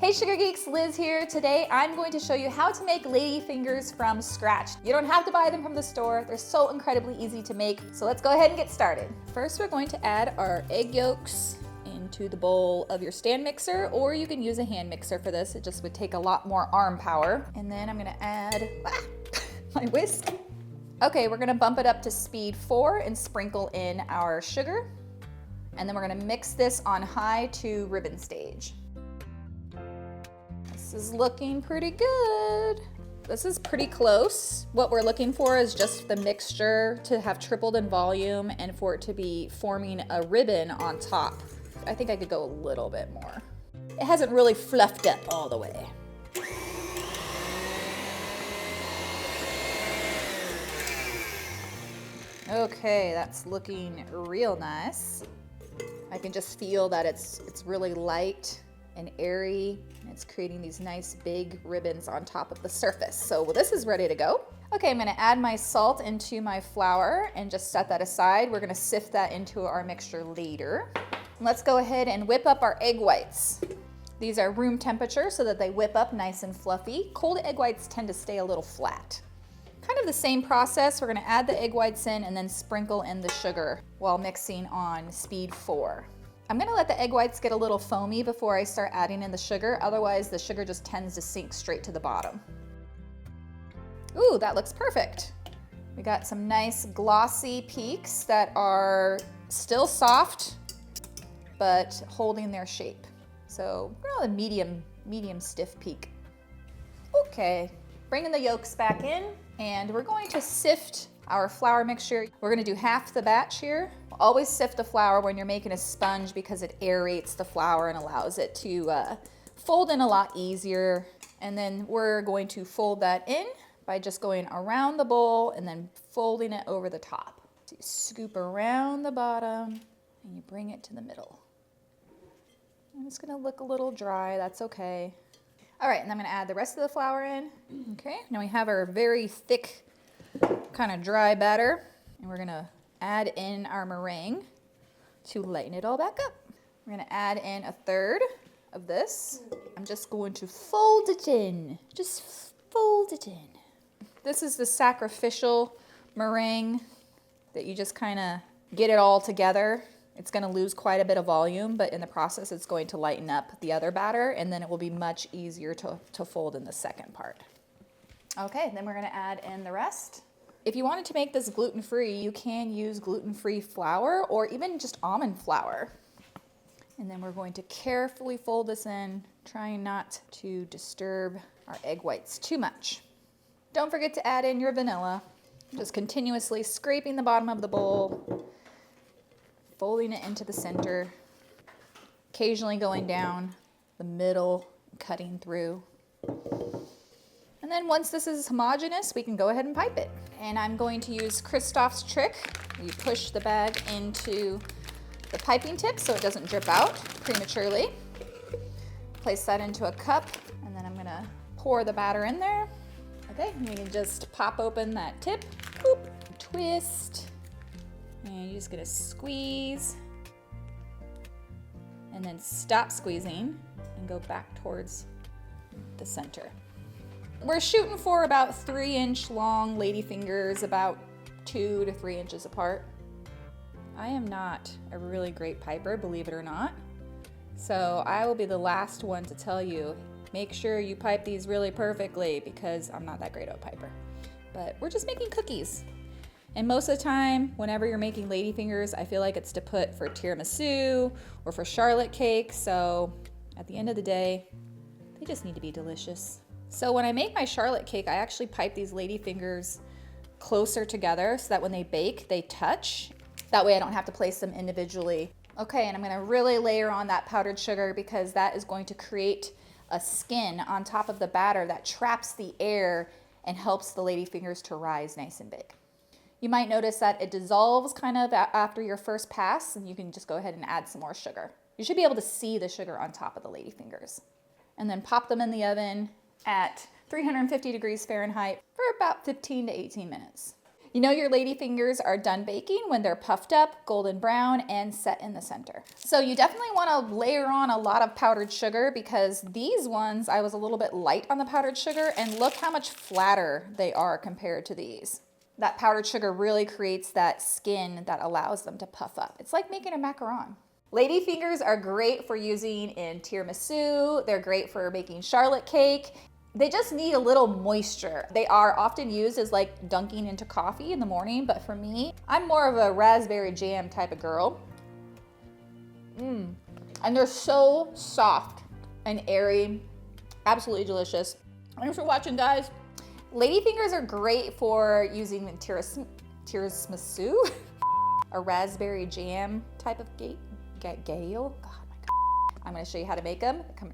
Hey Sugar Geeks, Liz here. Today I'm going to show you how to make Ladyfingers from scratch. You don't have to buy them from the store. They're so incredibly easy to make. So let's go ahead and get started. First we're going to add our egg yolks into the bowl of your stand mixer, or you can use a hand mixer for this. It just would take a lot more arm power. And then I'm gonna add my whisk. Okay, we're gonna bump it up to speed 4 and sprinkle in our sugar. And then we're gonna mix this on high to ribbon stage. This is looking pretty good. This is pretty close. What we're looking for is just the mixture to have tripled in volume and for it to be forming a ribbon on top. I think I could go a little bit more. It hasn't really fluffed up all the way. Okay, that's looking real nice. I can just feel that it's really light and airy, and it's creating these nice big ribbons on top of the surface. So this is ready to go. Okay, I'm gonna add my salt into my flour and just set that aside. We're gonna sift that into our mixture later. Let's go ahead and whip up our egg whites. These are room temperature so that they whip up nice and fluffy. Cold egg whites tend to stay a little flat. Kind of the same process. We're gonna add the egg whites in and then sprinkle in the sugar while mixing on speed 4. I'm gonna let the egg whites get a little foamy before I start adding in the sugar. Otherwise, the sugar just tends to sink straight to the bottom. Ooh, that looks perfect. We got some nice glossy peaks that are still soft, but holding their shape. So, a medium stiff peak. Okay, bringing the yolks back in, and we're going to sift our flour mixture. We're gonna do half the batch here. Always sift the flour when you're making a sponge because it aerates the flour and allows it to fold in a lot easier. And then we're going to fold that in by just going around the bowl and then folding it over the top. So you scoop around the bottom and you bring it to the middle. And it's gonna look a little dry, that's okay. All right, and I'm gonna add the rest of the flour in. Okay, now we have our very thick, kind of dry batter, and we're gonna add in our meringue to lighten it all back up. We're gonna add in 1/3 of this. I'm just going to fold it in, just fold it in. This is the sacrificial meringue that you just kind of get it all together. It's gonna lose quite a bit of volume, but in the process, it's going to lighten up the other batter, and then it will be much easier to fold in the second part. Okay, then we're gonna add in the rest. If you wanted to make this gluten-free, you can use gluten-free flour or even just almond flour. And then we're going to carefully fold this in, trying not to disturb our egg whites too much. Don't forget to add in your vanilla. Just continuously scraping the bottom of the bowl, folding it into the center, occasionally going down the middle, cutting through. And then once this is homogeneous, we can go ahead and pipe it. And I'm going to use Christoph's trick. You push the bag into the piping tip so it doesn't drip out prematurely. Place that into a cup, and then I'm gonna pour the batter in there. Okay, and we can just pop open that tip, boop, twist, and you're just gonna squeeze, and then stop squeezing and go back towards the center. We're shooting for about 3-inch long ladyfingers, about 2 to 3 inches apart. I am not a really great piper, believe it or not. So I will be the last one to tell you, make sure you pipe these really perfectly, because I'm not that great of a piper. But we're just making cookies. And most of the time, whenever you're making ladyfingers, I feel like it's to put for tiramisu or for charlotte cake. So at the end of the day, they just need to be delicious. So when I make my charlotte cake, I actually pipe these ladyfingers closer together so that when they bake, they touch. That way I don't have to place them individually. Okay, and I'm gonna really layer on that powdered sugar because that is going to create a skin on top of the batter that traps the air and helps the ladyfingers to rise nice and big. You might notice that it dissolves kind of after your first pass, and you can just go ahead and add some more sugar. You should be able to see the sugar on top of the ladyfingers. And then pop them in the oven at 350 degrees Fahrenheit for about 15 to 18 minutes. You know your ladyfingers are done baking when they're puffed up, golden brown, and set in the center. So you definitely want to layer on a lot of powdered sugar because these ones, I was a little bit light on the powdered sugar, and look how much flatter they are compared to these. That powdered sugar really creates that skin that allows them to puff up. It's like making a macaron. Ladyfingers are great for using in tiramisu. They're great for making charlotte cake. They just need a little moisture. They are often used as like dunking into coffee in the morning, but for me, I'm more of a raspberry jam type of girl. And they're so soft and airy, absolutely delicious. Thanks for watching, guys. Ladyfingers are great for using in tiramisu, a raspberry jam type of gale. God, my God. I'm gonna show you how to make them. Come